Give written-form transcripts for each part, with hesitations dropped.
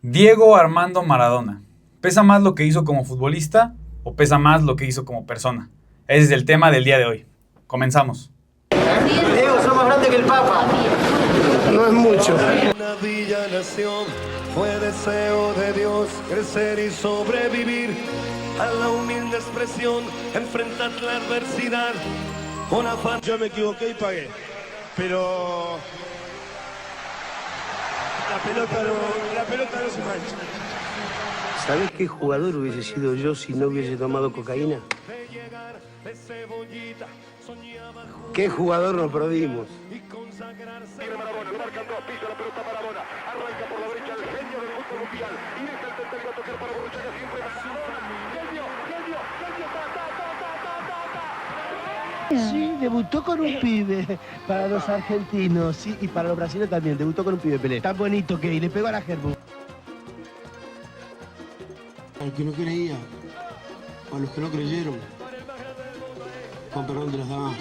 Diego Armando Maradona. ¿Pesa más lo que hizo como futbolista o pesa más lo que hizo como persona? Ese es el tema del día de hoy. Comenzamos. Diego, sos más grande que el Papa. No es mucho. Una villa nación fue deseo de Dios crecer y sobrevivir a la humilde expresión, enfrentar la adversidad con afán. Yo me equivoqué y pagué, pero la pelota no se mancha. ¿Sabés qué jugador hubiese sido yo si no hubiese tomado cocaína? ¿Qué jugador nos perdimos? Tiene Maradona, lo marcan dos, pisa la pelota Maradona, arranca por la derecha el genio del fútbol mundial, y deja el centro y va a tocar para Borruchaga siempre Maradona, genio, Sí, debutó con un pibe para los argentinos, sí, y para los brasileños también, debutó con un pibe Pelé. Tan bonito que le pegó a la Gerbu. Al que no creía, o a los que no creyeron, con perdón de las damas,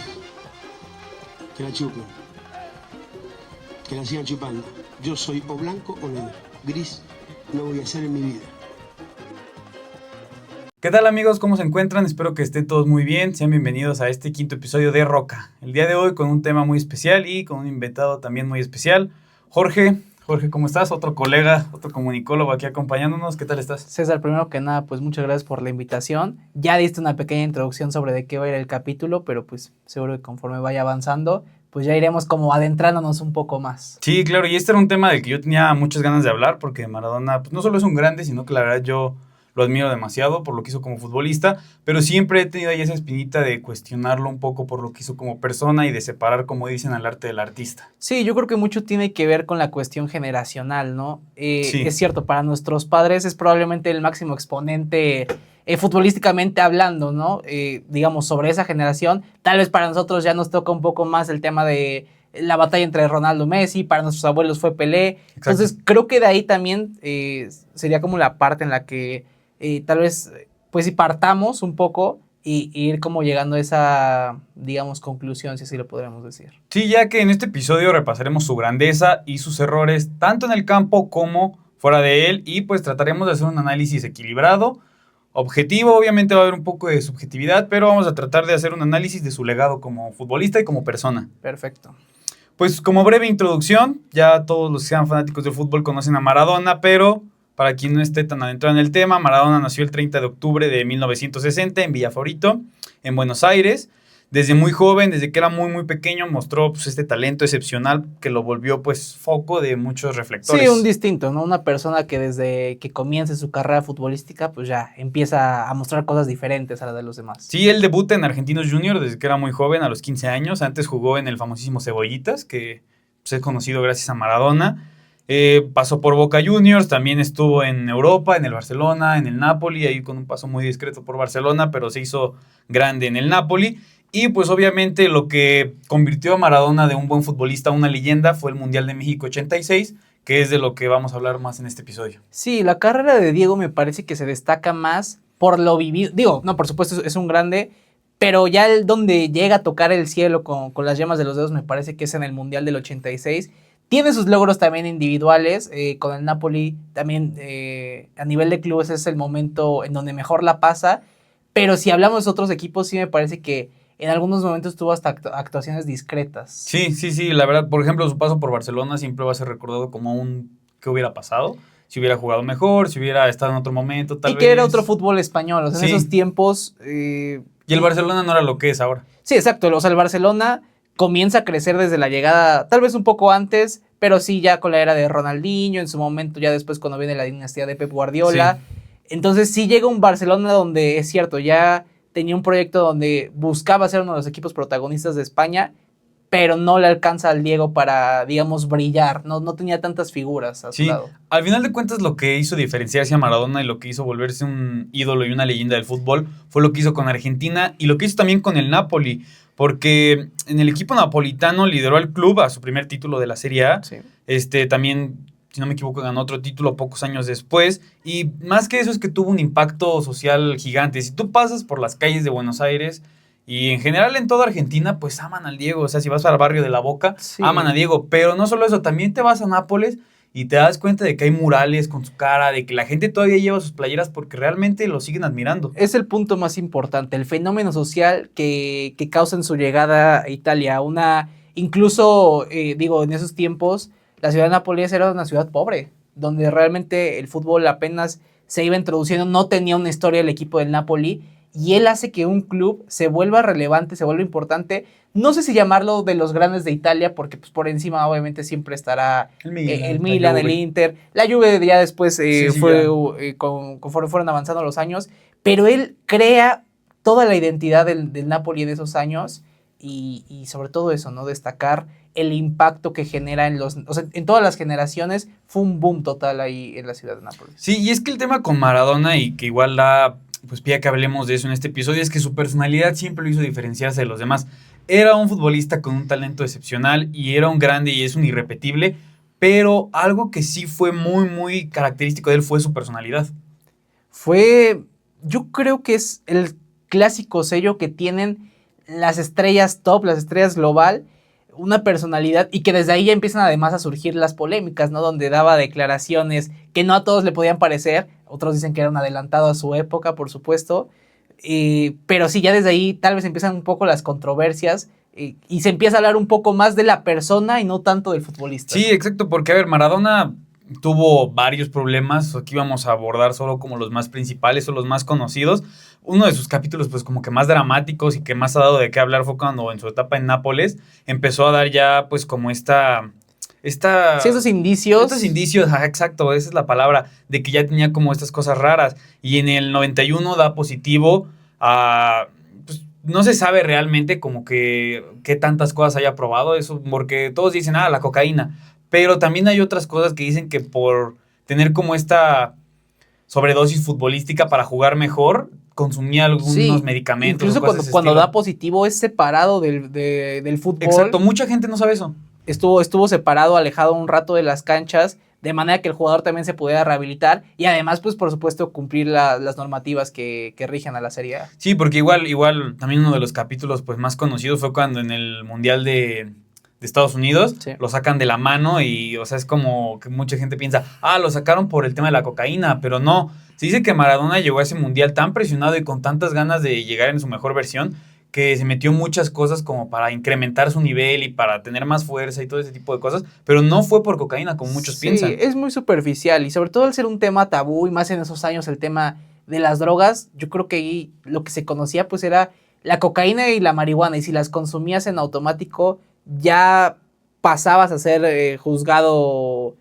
que la chupen, que la sigan chupando. Yo soy o blanco o negro, gris no voy a ser en mi vida. ¿Qué tal, amigos? ¿Cómo se encuentran? Espero que estén todos muy bien. Sean bienvenidos a este quinto episodio de Roca. El día de hoy con un tema muy especial y con un invitado también muy especial. Jorge, ¿cómo estás? Otro colega, otro comunicólogo aquí acompañándonos. ¿Qué tal estás? César, primero que nada, pues muchas gracias por la invitación. Ya diste una pequeña introducción sobre de qué va a ir el capítulo, pero pues seguro que conforme vaya avanzando, pues ya iremos como adentrándonos un poco más. Sí, claro, y este era un tema del que yo tenía muchas ganas de hablar, porque Maradona pues, no solo es un grande, sino que la verdad yo lo admiro demasiado por lo que hizo como futbolista, pero siempre he tenido ahí esa espinita de cuestionarlo un poco por lo que hizo como persona y de separar, como dicen, al arte del artista. Sí, yo creo que mucho tiene que ver con la cuestión generacional, ¿no? Sí. Es cierto, para nuestros padres es probablemente el máximo exponente futbolísticamente hablando, ¿no? Digamos, sobre esa generación. Tal vez para nosotros ya nos toca un poco más el tema de la batalla entre Ronaldo y Messi, para nuestros abuelos fue Pelé. Exacto. Entonces, creo que de ahí también sería como la parte en la que tal vez, pues si partamos un poco y ir como llegando a esa, digamos, conclusión, si así lo podríamos decir. Sí, ya que en este episodio repasaremos su grandeza y sus errores, tanto en el campo como fuera de él, y pues trataremos de hacer un análisis equilibrado, objetivo. Obviamente va a haber un poco de subjetividad, pero vamos a tratar de hacer un análisis de su legado como futbolista y como persona. Perfecto. Pues como breve introducción, ya todos los que sean fanáticos del fútbol conocen a Maradona, pero para quien no esté tan adentrado en el tema, Maradona nació el 30 de octubre de 1960 en Villafavorito, en Buenos Aires. Desde muy joven, desde que era muy pequeño, mostró pues, este talento excepcional que lo volvió pues foco de muchos reflectores. Sí, un distinto, ¿no? Una persona que desde que comienza su carrera futbolística, pues ya empieza a mostrar cosas diferentes a las de los demás. Sí, él debuta en Argentinos Juniors desde que era muy joven, a los 15 años. Antes jugó en el famosísimo Cebollitas, que pues, es conocido gracias a Maradona. Pasó por Boca Juniors, también estuvo en Europa, en el Barcelona, en el Napoli, ahí con un paso muy discreto por Barcelona, pero se hizo grande en el Napoli. Y pues obviamente lo que convirtió a Maradona de un buen futbolista a una leyenda fue el Mundial de México 86, que es de lo que vamos a hablar más en este episodio. Sí, la carrera de Diego me parece que se destaca más por lo vivido. Digo, no, por supuesto es un grande, pero ya el donde llega a tocar el cielo con las yemas de los dedos me parece que es en el Mundial del 86. Tiene sus logros también individuales, con el Napoli también a nivel de clubes es el momento en donde mejor la pasa, pero si hablamos de otros equipos sí me parece que en algunos momentos tuvo hasta actuaciones discretas. Sí, la verdad, por ejemplo, su paso por Barcelona siempre va a ser recordado como un ¿qué hubiera pasado? Si hubiera jugado mejor, si hubiera estado en otro momento, tal vez. Y que era otro fútbol español, o sea, Sí. en esos tiempos. Y el Barcelona no era lo que es ahora. Sí, exacto, o sea, el Barcelona comienza a crecer desde la llegada, tal vez un poco antes, pero sí ya con la era de Ronaldinho, en su momento ya después cuando viene la dinastía de Pep Guardiola. Sí. Entonces sí llega un Barcelona donde, es cierto, ya tenía un proyecto donde buscaba ser uno de los equipos protagonistas de España, pero no le alcanza al Diego para, digamos, brillar, no tenía tantas figuras a su lado. Al final de cuentas lo que hizo diferenciarse a Maradona y lo que hizo volverse un ídolo y una leyenda del fútbol fue lo que hizo con Argentina y lo que hizo también con el Napoli, porque en el equipo napolitano lideró al club a su primer título de la Serie A. Sí. También, si no me equivoco, ganó otro título pocos años después. Y más que eso es que tuvo un impacto social gigante. Si tú pasas por las calles de Buenos Aires y en general en toda Argentina, pues aman al Diego. O sea, si vas al barrio de La Boca, Sí. aman a Diego. Pero no solo eso, también te vas a Nápoles y te das cuenta de que hay murales con su cara, de que la gente todavía lleva sus playeras porque realmente lo siguen admirando. Es el punto más importante, el fenómeno social que causa en su llegada a Italia. Incluso, en esos tiempos, la ciudad de Nápoles era una ciudad pobre, donde realmente el fútbol apenas se iba introduciendo, no tenía una historia el equipo del Napoli, y él hace que un club se vuelva relevante, se vuelva importante. No sé si llamarlo de los grandes de Italia, porque pues por encima obviamente siempre estará el Milan, el Inter. La Juve ya después conforme fueron avanzando los años, pero él crea toda la identidad del Napoli en esos años, y sobre todo eso, ¿no? Destacar el impacto que genera en todas las generaciones. Fue un boom total ahí en la ciudad de Nápoles. Sí, y es que el tema con Maradona, y que igual da pues pide que hablemos de eso en este episodio, es que su personalidad siempre lo hizo diferenciarse de los demás. Era un futbolista con un talento excepcional y era un grande y es un irrepetible, pero algo que sí fue muy, muy característico de él fue su personalidad. Yo creo que es el clásico sello que tienen las estrellas top, las estrellas global, una personalidad, y que desde ahí ya empiezan además a surgir las polémicas, ¿no? Donde daba declaraciones que no a todos le podían parecer, otros dicen que era un adelantado a su época, por supuesto, pero sí, ya desde ahí tal vez empiezan un poco las controversias, y se empieza a hablar un poco más de la persona y no tanto del futbolista. Sí, exacto, porque a ver, Maradona tuvo varios problemas, aquí vamos a abordar solo como los más principales o los más conocidos. Uno de sus capítulos pues como que más dramáticos y que más ha dado de qué hablar fue cuando en su etapa en Nápoles empezó a dar ya pues como sí, esos indicios. Estos indicios, exacto, esa es la palabra, de que ya tenía como estas cosas raras. Y en el 91 da positivo a... Pues, no se sabe realmente como que qué tantas cosas haya probado eso, porque todos dicen, la cocaína. Pero también hay otras cosas que dicen que por tener como esta sobredosis futbolística para jugar mejor, consumía algunos medicamentos. Incluso cuando da positivo es separado del fútbol. Exacto, mucha gente no sabe eso. Estuvo separado, alejado un rato de las canchas, de manera que el jugador también se pudiera rehabilitar y además, pues por supuesto, cumplir las normativas que rigen a la Serie A. Sí, porque igual también uno de los capítulos pues más conocidos fue cuando en el Mundial de Estados Unidos, sí, lo sacan de la mano y, o sea, es como que mucha gente piensa, lo sacaron por el tema de la cocaína, pero no. Se dice que Maradona llegó a ese mundial tan presionado y con tantas ganas de llegar en su mejor versión que se metió muchas cosas como para incrementar su nivel y para tener más fuerza y todo ese tipo de cosas, pero no fue por cocaína como muchos piensan. Sí, es muy superficial y sobre todo al ser un tema tabú y más en esos años el tema de las drogas, yo creo que ahí lo que se conocía pues era la cocaína y la marihuana, y si las consumías en automático ya pasabas a ser juzgado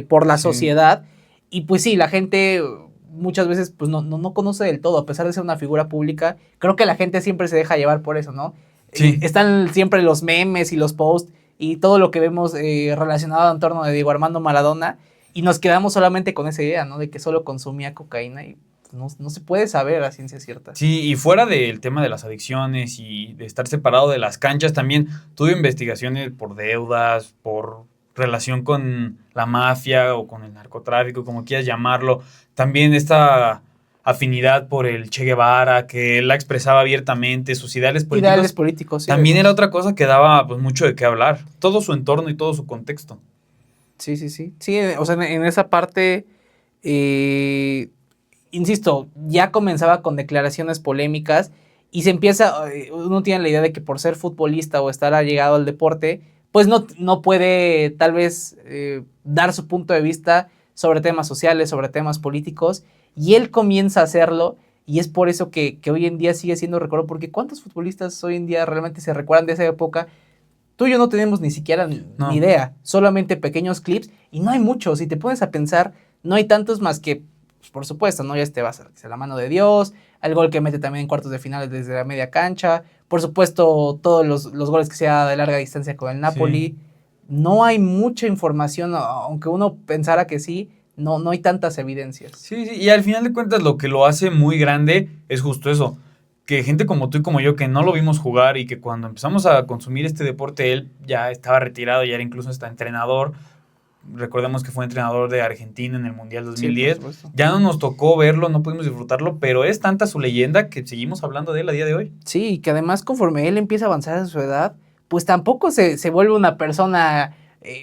por la sociedad, y pues sí, la gente muchas veces pues no conoce del todo, a pesar de ser una figura pública, creo que la gente siempre se deja llevar por eso, ¿no? Sí. Están siempre los memes y los posts y todo lo que vemos relacionado en torno de Diego Armando Maradona, y nos quedamos solamente con esa idea, ¿no? De que solo consumía cocaína y no se puede saber a ciencia cierta. Sí, y fuera del tema de las adicciones y de estar separado de las canchas, también tuve investigaciones por deudas, por relación con la mafia o con el narcotráfico, como quieras llamarlo. También esta afinidad por el Che Guevara, que él la expresaba abiertamente, sus ideales políticos. Sí, también era otra cosa que daba pues mucho de qué hablar. Todo su entorno y todo su contexto. Sí. Sí, o sea, en esa parte... insisto, ya comenzaba con declaraciones polémicas y se empieza, uno tiene la idea de que por ser futbolista o estar allegado al deporte, pues no puede tal vez dar su punto de vista sobre temas sociales, sobre temas políticos, y él comienza a hacerlo, y es por eso que hoy en día sigue siendo recuerdo, porque ¿cuántos futbolistas hoy en día realmente se recuerdan de esa época? Tú y yo no tenemos ni siquiera ni idea, solamente pequeños clips, y no hay muchos, si te pones a pensar, no hay tantos más que, pues por supuesto, ¿no? Ya te vas a la mano de Dios, el gol que mete también en cuartos de finales desde la media cancha, por supuesto, todos los goles que se da de larga distancia con el Napoli. Sí. No hay mucha información, aunque uno pensara que sí, no hay tantas evidencias. Sí, y al final de cuentas lo que lo hace muy grande es justo eso, que gente como tú y como yo que no lo vimos jugar y que cuando empezamos a consumir este deporte él ya estaba retirado, ya era incluso hasta entrenador. Recordemos que fue entrenador de Argentina en el Mundial 2010. Sí, ya no nos tocó verlo, no pudimos disfrutarlo, pero es tanta su leyenda que seguimos hablando de él a día de hoy. Sí, que además conforme él empieza a avanzar en su edad, pues tampoco se vuelve una persona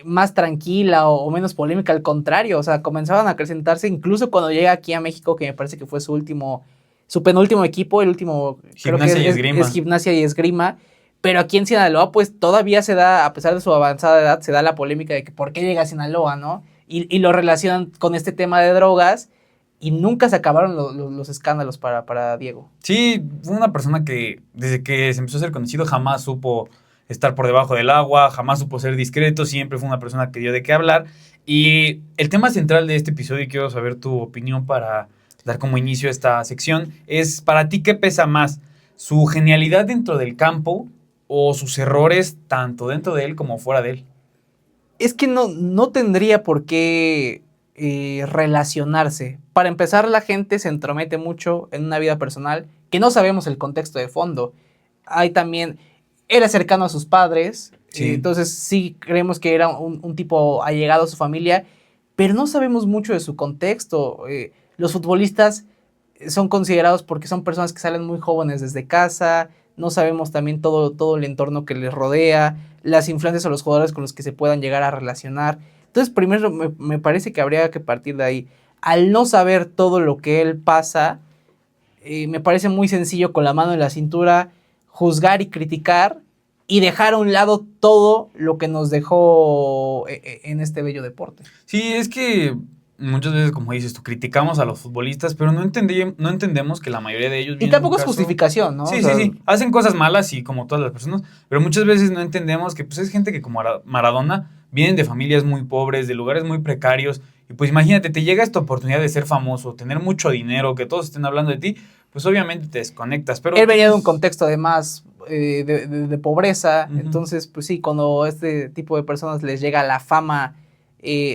más tranquila o menos polémica, al contrario, o sea, comenzaban a acrecentarse incluso cuando llega aquí a México, que me parece que fue su penúltimo equipo, el último Gimnasia creo y que Esgrima. es Gimnasia y Esgrima, pero aquí en Sinaloa pues todavía se da, a pesar de su avanzada edad, se da la polémica de que por qué llega a Sinaloa, ¿no? Y lo relacionan con este tema de drogas y nunca se acabaron los escándalos para Diego. Sí, fue una persona que desde que se empezó a ser conocido jamás supo estar por debajo del agua, jamás supo ser discreto, siempre fue una persona que dio de qué hablar. Y el tema central de este episodio, y quiero saber tu opinión para dar como inicio a esta sección, es para ti ¿qué pesa más? ¿Su genialidad dentro del campo o sus errores tanto dentro de él como fuera de él? Es que no tendría por qué relacionarse. Para empezar, la gente se entromete mucho en una vida personal que no sabemos el contexto de fondo. Hay también, era cercano a sus padres, Sí. entonces sí creemos que era un tipo allegado a su familia, pero no sabemos mucho de su contexto. Los futbolistas son considerados porque son personas que salen muy jóvenes desde casa, no sabemos también todo el entorno que les rodea, las influencias o los jugadores con los que se puedan llegar a relacionar. Entonces, primero me parece que habría que partir de ahí. Al no saber todo lo que él pasa, me parece muy sencillo con la mano en la cintura juzgar y criticar y dejar a un lado todo lo que nos dejó en este bello deporte. Sí, es que muchas veces, como dices tú, criticamos a los futbolistas, pero no entendemos que la mayoría de ellos... Y vienen de tampoco un es caso- justificación, ¿no? Sí, O sea, sí, sí. Hacen cosas malas, y como todas las personas, pero muchas veces no entendemos que pues, es gente que como Maradona vienen de familias muy pobres, de lugares muy precarios, y pues imagínate, te llega esta oportunidad de ser famoso, tener mucho dinero, que todos estén hablando de ti, pues obviamente te desconectas. Pero él venía de un tienes- contexto además de pobreza, Ujú. entonces pues sí, cuando este tipo de personas les llega la fama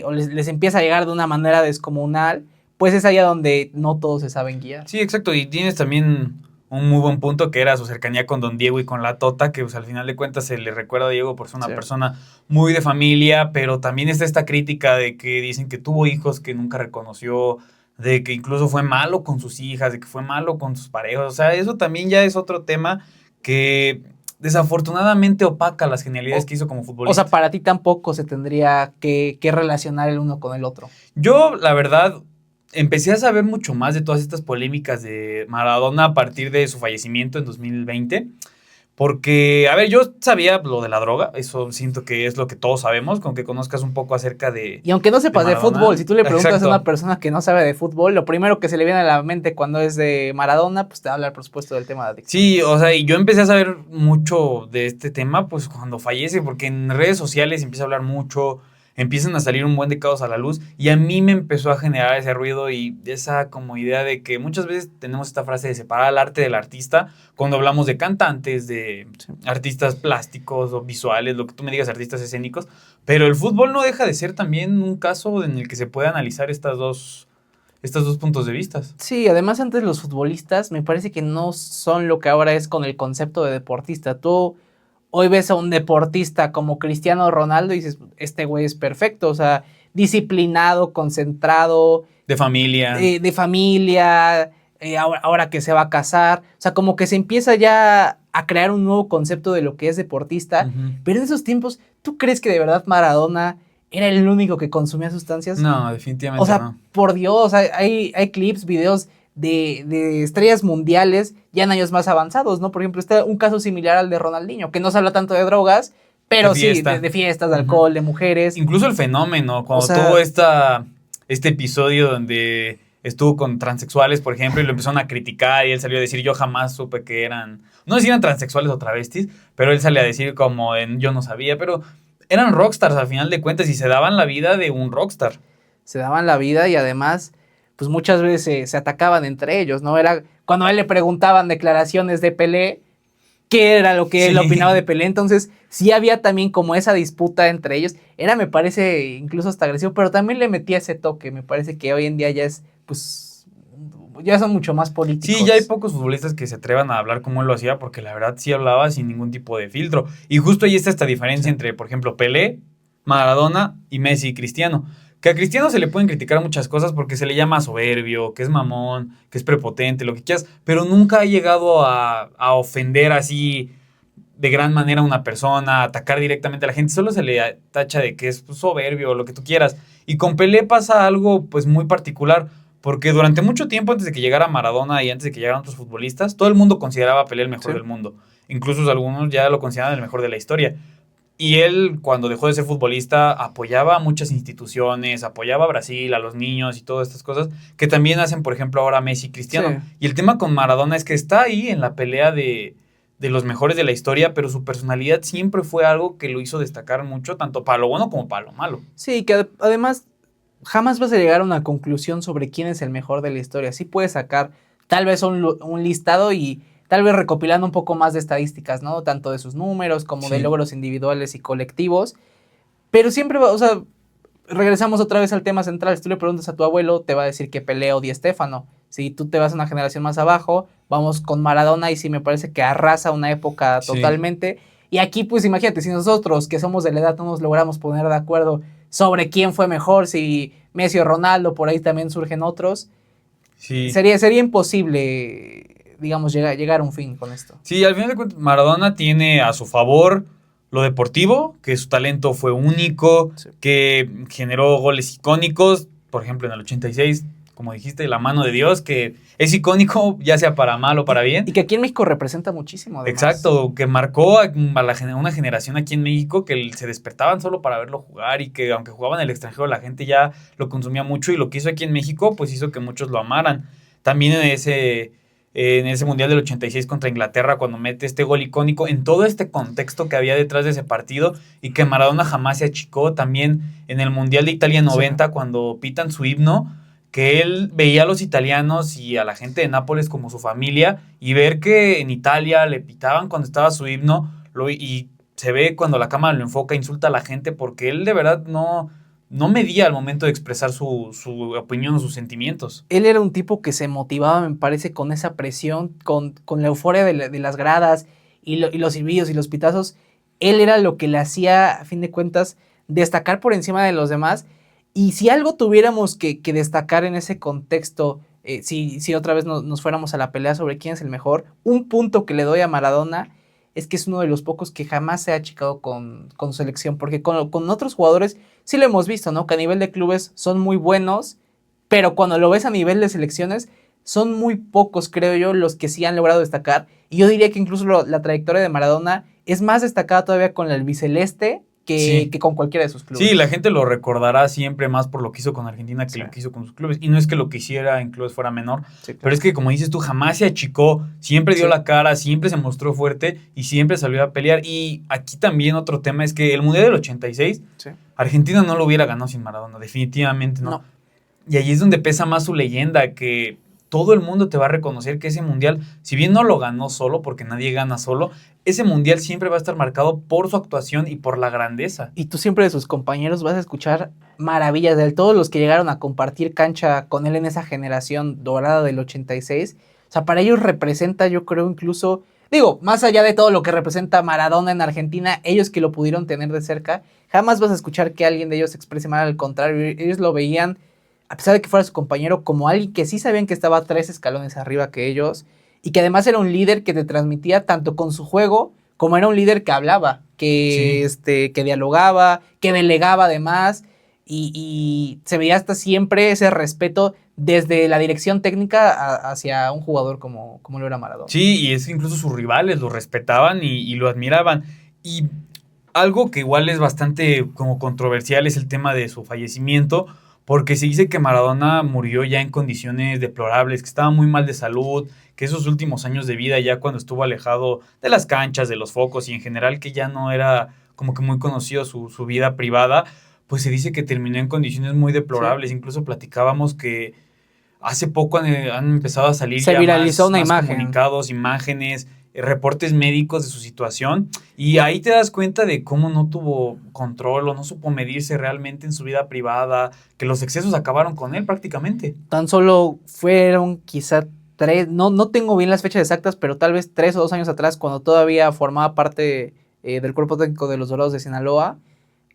o les empieza a llegar de una manera descomunal, pues es allá donde no todos se saben guiar. Sí, exacto, y tienes también un muy buen punto que era su cercanía con Don Diego y con la Tota, que pues al final de cuentas se le recuerda a Diego por ser una Sí. persona muy de familia, pero también está esta crítica de que dicen que tuvo hijos que nunca reconoció, de que incluso fue malo con sus hijas, de que fue malo con sus parejas, o sea, eso también ya es otro tema que desafortunadamente opaca las genialidades que hizo como O futbolista. sea, para ti tampoco se tendría que relacionar el uno con el otro. Yo, la verdad, empecé a saber mucho más de todas estas polémicas de Maradona a partir de su fallecimiento en 2020. Porque, a ver, yo sabía lo de la droga, eso siento que es lo que todos sabemos, con que conozcas un poco acerca de... Y aunque no sepas de Maradona. fútbol, si tú le preguntas Exacto. a una persona que no sabe de fútbol, lo primero que se le viene a la mente cuando es de Maradona, pues te va a hablar, por supuesto, del tema de adicción. Sí, o sea, y yo empecé a saber mucho de este tema, pues cuando fallece, porque en redes sociales empieza a hablar mucho, empiezan a salir un buen de casos a la luz, y a mí me empezó a generar ese ruido y esa como idea de que muchas veces tenemos esta frase de separar al arte del artista, cuando hablamos de cantantes, de artistas plásticos o visuales, lo que tú me digas, artistas escénicos, pero el fútbol no deja de ser también un caso en el que se puede analizar estos dos puntos de vista. Sí, además antes los futbolistas me parece que no son lo que ahora es con el concepto de deportista. Tú hoy ves a un deportista como Cristiano Ronaldo y dices, este güey es perfecto, o sea, disciplinado, concentrado, De familia. de familia, ahora que se va a casar, o sea, como que se empieza ya a crear un nuevo concepto de lo que es deportista, Ujú. pero en esos tiempos, ¿tú crees que de verdad Maradona era el único que consumía sustancias? No, definitivamente O sea, no. por Dios, hay clips, videos de estrellas mundiales ya en años más avanzados, ¿no? Por ejemplo, está un caso similar al de Ronaldinho, que no se habla tanto de drogas, pero De sí, fiesta. de fiestas, de alcohol, de mujeres. Incluso el fenómeno, cuando O sea- tuvo este episodio donde estuvo con transexuales, por ejemplo, y lo empezaron a criticar y él salió a decir, yo jamás supe que eran, no sé si eran transexuales o travestis, pero él sale a decir como en, yo no sabía, pero eran rockstars al final de cuentas y se daban la vida de un rockstar. Se daban la vida y además, pues muchas veces se atacaban entre ellos, ¿no? Era cuando a él le preguntaban declaraciones de Pelé, qué era lo que él Sí. opinaba de Pelé, entonces sí había también como esa disputa entre ellos, era me parece incluso hasta agresivo, pero también le metía ese toque, me parece que hoy en día ya es, pues, ya son mucho más políticos. Sí, ya hay pocos futbolistas que se atrevan a hablar como él lo hacía, porque la verdad sí hablaba sin ningún tipo de filtro. Y justo ahí está esta diferencia entre, por ejemplo, Pelé, Maradona y Messi y Cristiano. Que a Cristiano se le pueden criticar muchas cosas porque se le llama soberbio, que es mamón, que es prepotente, lo que quieras, pero nunca ha llegado a ofender así de gran manera a una persona, atacar directamente a la gente, solo se le tacha de que es soberbio o lo que tú quieras. Y con Pelé pasa algo pues muy particular, porque durante mucho tiempo antes de que llegara Maradona y antes de que llegaran otros futbolistas, todo el mundo consideraba a Pelé el mejor del mundo. Incluso algunos ya lo consideraban el mejor de la historia. Y él, cuando dejó de ser futbolista, apoyaba a muchas instituciones, apoyaba a Brasil, a los niños y todas estas cosas, que también hacen, por ejemplo, ahora Messi y Cristiano. Sí. Y el tema con Maradona es que está ahí en la pelea de los mejores de la historia, pero su personalidad siempre fue algo que lo hizo destacar mucho, tanto para lo bueno como para lo malo. Sí, que además jamás vas a llegar a una conclusión sobre quién es el mejor de la historia. Sí puedes sacar tal vez un listado y tal vez recopilando un poco más de estadísticas, ¿no? Tanto de sus números como de logros individuales y colectivos. Pero siempre, o sea, regresamos otra vez al tema central. Si tú le preguntas a tu abuelo, te va a decir que Pelé o Di Stéfano. Si tú te vas a una generación más abajo, vamos con Maradona y sí me parece que arrasa una época totalmente. Y aquí, pues imagínate, si nosotros que somos de la edad no nos logramos poner de acuerdo sobre quién fue mejor, si Messi o Ronaldo, por ahí también surgen otros, sería imposible, digamos, llegar a un fin con esto. Sí, al final de cuentas, Maradona tiene a su favor lo deportivo, que su talento fue único, que generó goles icónicos, por ejemplo en el 86, como dijiste, la mano de Dios, que es icónico, ya sea para mal o para bien. Y que aquí en México representa muchísimo, además. Exacto, que marcó a una generación aquí en México que se despertaban solo para verlo jugar y que aunque jugaba en el extranjero la gente ya lo consumía mucho, y lo que hizo aquí en México pues hizo que muchos lo amaran. También en ese Mundial del 86 contra Inglaterra, cuando mete este gol icónico, en todo este contexto que había detrás de ese partido y que Maradona jamás se achicó. También en el Mundial de Italia 90, cuando pitan su himno, que él veía a los italianos y a la gente de Nápoles como su familia, y ver que en Italia le pitaban cuando estaba su himno, y se ve cuando la cámara lo enfoca, insulta a la gente, porque él de verdad no medía al momento de expresar su opinión o sus sentimientos. Él era un tipo que se motivaba, me parece, con esa presión, con la euforia de las gradas y los silbidos y los pitazos. Él era lo que le hacía, a fin de cuentas, destacar por encima de los demás. Y si algo tuviéramos que destacar en ese contexto, si otra vez nos fuéramos a la pelea sobre quién es el mejor, un punto que le doy a Maradona es que es uno de los pocos que jamás se ha achicado con su selección, porque con otros jugadores sí lo hemos visto, ¿no? Que a nivel de clubes son muy buenos, pero cuando lo ves a nivel de selecciones, son muy pocos, creo yo, los que sí han logrado destacar. Y yo diría que incluso la trayectoria de Maradona es más destacada todavía con el albiceleste que con cualquiera de sus clubes. Sí, la gente lo recordará siempre más por lo que hizo con Argentina que lo que hizo con sus clubes. Y no es que lo que hiciera en clubes fuera menor, pero es que, como dices tú, jamás se achicó, siempre dio la cara, siempre se mostró fuerte y siempre salió a pelear. Y aquí también otro tema es que el Mundial del 86, Argentina no lo hubiera ganado sin Maradona, definitivamente no. Y ahí es donde pesa más su leyenda, que todo el mundo te va a reconocer que ese Mundial, si bien no lo ganó solo, porque nadie gana solo, ese Mundial siempre va a estar marcado por su actuación y por la grandeza. Y tú siempre de sus compañeros vas a escuchar maravillas de él. Todos los que llegaron a compartir cancha con él en esa generación dorada del 86, o sea, para ellos representa, yo creo, incluso, digo, más allá de todo lo que representa Maradona en Argentina, ellos que lo pudieron tener de cerca, jamás vas a escuchar que alguien de ellos se exprese mal, al contrario, ellos lo veían, a pesar de que fuera su compañero, como alguien que sí sabían que estaba 3 escalones arriba que ellos, y que además era un líder que te transmitía tanto con su juego, como era un líder que hablaba, que dialogaba, que delegaba además, y se veía hasta siempre ese respeto desde la dirección técnica hacia un jugador como lo era Maradona. Sí, y es que incluso sus rivales lo respetaban y lo admiraban. Y algo que igual es bastante como controversial es el tema de su fallecimiento, porque se dice que Maradona murió ya en condiciones deplorables, que estaba muy mal de salud, que esos últimos años de vida, ya cuando estuvo alejado de las canchas, de los focos y en general que ya no era como que muy conocido su vida privada, pues se dice que terminó en condiciones muy deplorables. Sí. Incluso platicábamos que hace poco han empezado a salir se ya viralizó más imagen. Comunicados, imágenes, reportes médicos de su situación, y ahí te das cuenta de cómo no tuvo control o no supo medirse realmente en su vida privada, que los excesos acabaron con él prácticamente. Tan solo fueron quizá 3, no tengo bien las fechas exactas, pero tal vez 3 o 2 años atrás, cuando todavía formaba parte del cuerpo técnico de los Dorados de Sinaloa,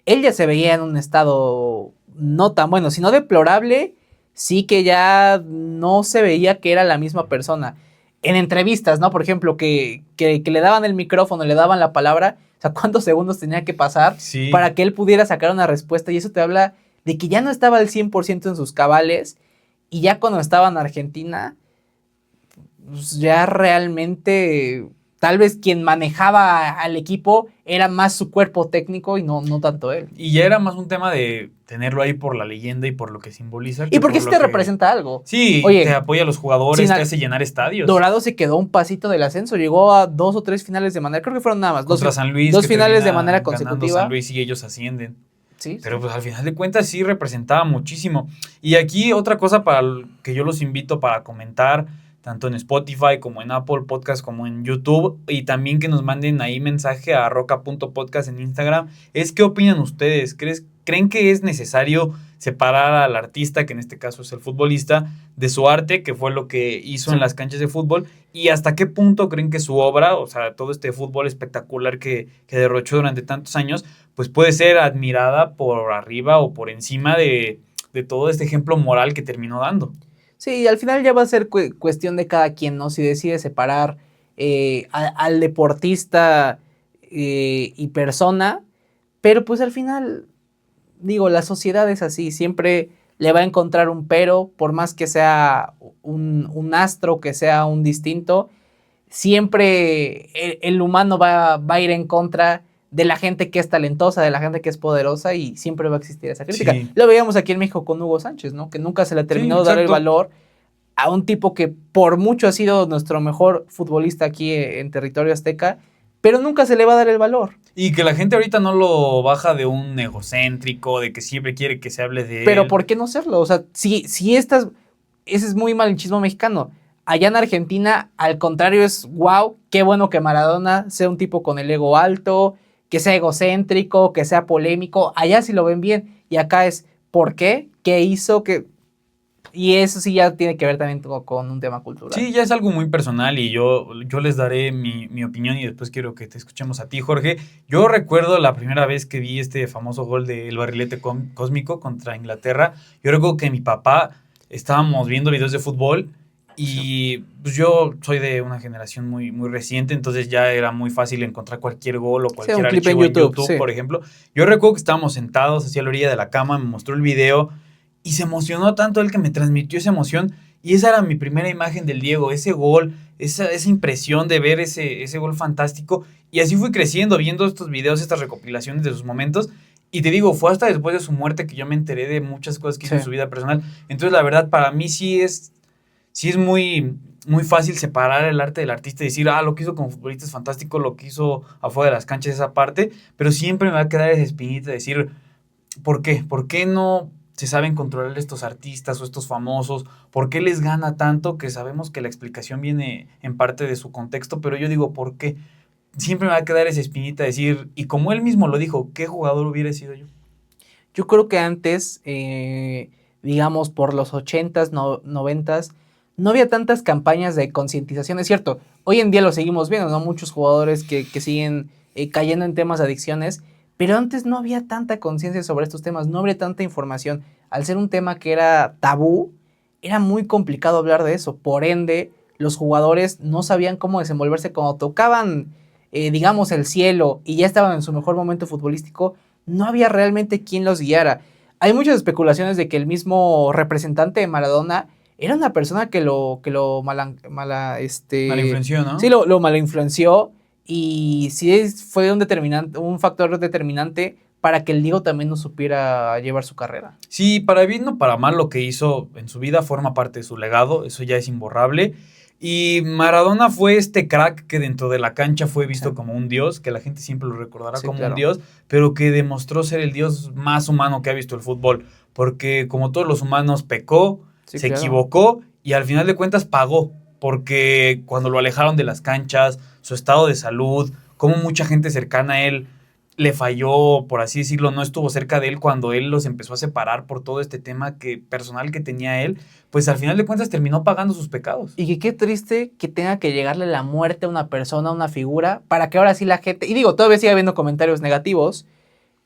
él ya se veía en un estado no tan bueno, sino deplorable, sí que ya no se veía que era la misma persona. en entrevistas, ¿no? Por ejemplo, que le daban el micrófono, le daban la palabra, o sea, ¿cuántos segundos tenía que pasar para que él pudiera sacar una respuesta? Y eso te habla de que ya no estaba al 100% en sus cabales, y ya cuando estaba en Argentina, pues ya realmente tal vez quien manejaba al equipo era más su cuerpo técnico y no tanto él. Y ya era más un tema de tenerlo ahí por la leyenda y por lo que simboliza. Y porque sí te representa algo. Sí, oye, te apoya a los jugadores, te hace llenar estadios. Dorado se quedó un pasito del ascenso, llegó a 2 o 3 finales de manera, creo que fueron nada más. Contra San Luis. Dos finales de manera consecutiva. San Luis y ellos ascienden. Sí, pero pues al final de cuentas sí representaba muchísimo. Y aquí otra cosa para que yo los invito para comentar, tanto en Spotify como en Apple Podcast como en YouTube, y también que nos manden ahí mensaje a roca.podcast en Instagram, es qué opinan ustedes. ¿Creen que es necesario separar al artista, que en este caso es el futbolista, de su arte, que fue lo que hizo en las canchas de fútbol? ¿Y hasta qué punto creen que su obra, o sea, todo este fútbol espectacular que derrochó durante tantos años, pues puede ser admirada por arriba o por encima de todo este ejemplo moral que terminó dando? Sí, al final ya va a ser cuestión de cada quien, ¿no? Si decide separar al deportista y persona, pero pues al final, digo, la sociedad es así, siempre le va a encontrar un pero, por más que sea un astro, que sea un distinto, siempre el humano va a ir en contra de la gente que es talentosa, de la gente que es poderosa, y siempre va a existir esa crítica. Sí. Lo veíamos aquí en México con Hugo Sánchez, ¿no? Que nunca se le terminó de dar el valor a un tipo que por mucho ha sido nuestro mejor futbolista aquí en territorio azteca, pero nunca se le va a dar el valor. Y que la gente ahorita no lo baja de un egocéntrico, de que siempre quiere que se hable de él. Pero ¿por qué no serlo? O sea, si ese es muy malinchismo mexicano. Allá en Argentina, al contrario, es wow, qué bueno que Maradona sea un tipo con el ego alto, que sea egocéntrico, que sea polémico. Allá sí lo ven bien. Y acá es, ¿por qué? ¿Qué hizo? Y eso sí ya tiene que ver también con un tema cultural. Sí, ya es algo muy personal, y yo les daré mi opinión, y después quiero que te escuchemos a ti, Jorge. Yo recuerdo la primera vez que vi este famoso gol del barrilete cósmico contra Inglaterra. Yo recuerdo que mi papá, estábamos viendo videos de fútbol, y pues yo soy de una generación muy, muy reciente, entonces ya era muy fácil encontrar cualquier gol o cualquier archivo en YouTube, sí. Por ejemplo. Yo recuerdo que estábamos sentados hacia la orilla de la cama, me mostró el video y se emocionó tanto él que me transmitió esa emoción, y esa era mi primera imagen del Diego, ese gol, esa impresión de ver ese gol fantástico, y así fui creciendo viendo estos videos, estas recopilaciones de sus momentos. Y te digo, fue hasta después de su muerte que yo me enteré de muchas cosas que hizo en su vida personal. Entonces la verdad para mí sí es muy, muy fácil separar el arte del artista y decir, lo que hizo como futbolista es fantástico, lo que hizo afuera de las canchas esa parte, pero siempre me va a quedar esa espinita de decir, ¿por qué? ¿Por qué no se saben controlar estos artistas o estos famosos? ¿Por qué les gana tanto? Que sabemos que la explicación viene en parte de su contexto, pero yo digo, ¿por qué? Siempre me va a quedar esa espinita de decir, y como él mismo lo dijo, ¿qué jugador hubiera sido yo? Yo creo que antes, digamos por los 80s, 90s, no había tantas campañas de concientización. Es cierto, hoy en día lo seguimos viendo, ¿no? Muchos jugadores que siguen cayendo en temas de adicciones, pero antes no había tanta conciencia sobre estos temas, no había tanta información. Al ser un tema que era tabú, era muy complicado hablar de eso. Por ende, los jugadores no sabían cómo desenvolverse cuando tocaban, digamos, el cielo y ya estaban en su mejor momento futbolístico. No había realmente quien los guiara. Hay muchas especulaciones de que el mismo representante de Maradona era una persona que lo malinfluenció, ¿no? Sí, lo malinfluenció, y sí fue un factor determinante para que el Diego también no supiera llevar su carrera. Sí, para bien o para mal, lo que hizo en su vida forma parte de su legado, eso ya es imborrable. Y Maradona fue este crack que dentro de la cancha fue visto como un dios, que la gente siempre lo recordará como un dios, pero que demostró ser el dios más humano que ha visto el fútbol, porque como todos los humanos pecó, se equivocó, y al final de cuentas pagó, porque cuando lo alejaron de las canchas, su estado de salud, como mucha gente cercana a él le falló, por así decirlo, no estuvo cerca de él cuando él los empezó a separar por todo este tema personal que tenía él, pues al final de cuentas terminó pagando sus pecados. Y que qué triste que tenga que llegarle la muerte a una persona, a una figura, para que ahora sí la gente, y digo, todavía sigue habiendo comentarios negativos,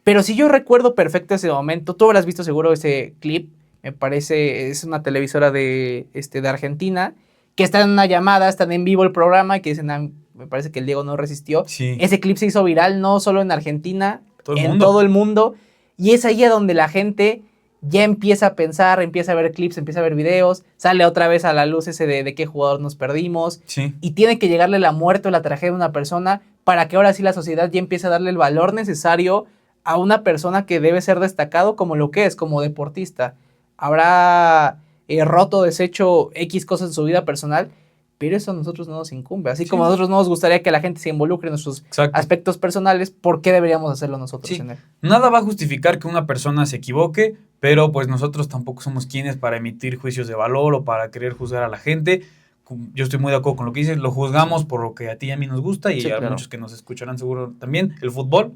pero si yo recuerdo perfecto ese momento, tú habrás visto seguro ese clip, me parece, es una televisora de Argentina, que están en una llamada, están en vivo el programa, y que dicen, me parece que el Diego no resistió. Sí. Ese clip se hizo viral no solo en Argentina, Todo el en mundo. todo el mundo. Y es ahí a donde la gente ya empieza a pensar, empieza a ver clips, empieza a ver videos, sale otra vez a la luz ese de qué jugador nos perdimos. Sí. Y tiene que llegarle la muerte o la tragedia de una persona para que ahora sí la sociedad ya empiece a darle el valor necesario a una persona que debe ser destacado como lo que es, como deportista. Habrá roto, deshecho X cosas en su vida personal, pero eso a nosotros no nos incumbe. Así como a nosotros no nos gustaría que la gente se involucre en sus Exacto. aspectos personales, ¿por qué deberíamos hacerlo nosotros Sí. en él? Nada va a justificar que una persona se equivoque, pero pues nosotros tampoco somos quienes para emitir juicios de valor o para querer juzgar a la gente. Yo estoy muy de acuerdo con lo que dices, lo juzgamos por lo que a ti y a mí nos gusta y Sí, a claro. muchos que nos escucharán seguro también, el fútbol.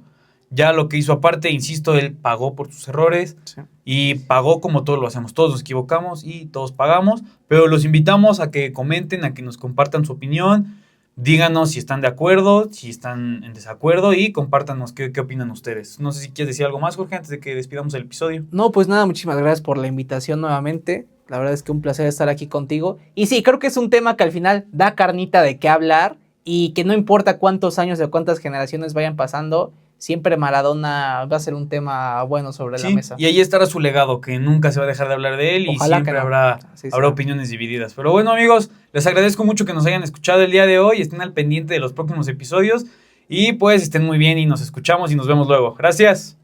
Ya lo que hizo aparte, insisto, él pagó por sus errores Sí. y pagó como todos lo hacemos. Todos nos equivocamos y todos pagamos, pero los invitamos a que comenten, a que nos compartan su opinión. Díganos si están de acuerdo, si están en desacuerdo y compártanos qué opinan ustedes. No sé si quieres decir algo más, Jorge, antes de que despidamos el episodio. No, pues nada, muchísimas gracias por la invitación nuevamente. La verdad es que un placer estar aquí contigo. Y sí, creo que es un tema que al final da carnita de qué hablar y que no importa cuántos años o cuántas generaciones vayan pasando, siempre Maradona va a ser un tema bueno sobre la Sí, mesa. y ahí estará su legado, que nunca se va a dejar de hablar de él Ojalá y siempre que no. habrá Así sea. opiniones divididas. Pero bueno, amigos, les agradezco mucho que nos hayan escuchado el día de hoy. Estén al pendiente de los próximos episodios y pues estén muy bien y nos escuchamos y nos vemos luego. Gracias.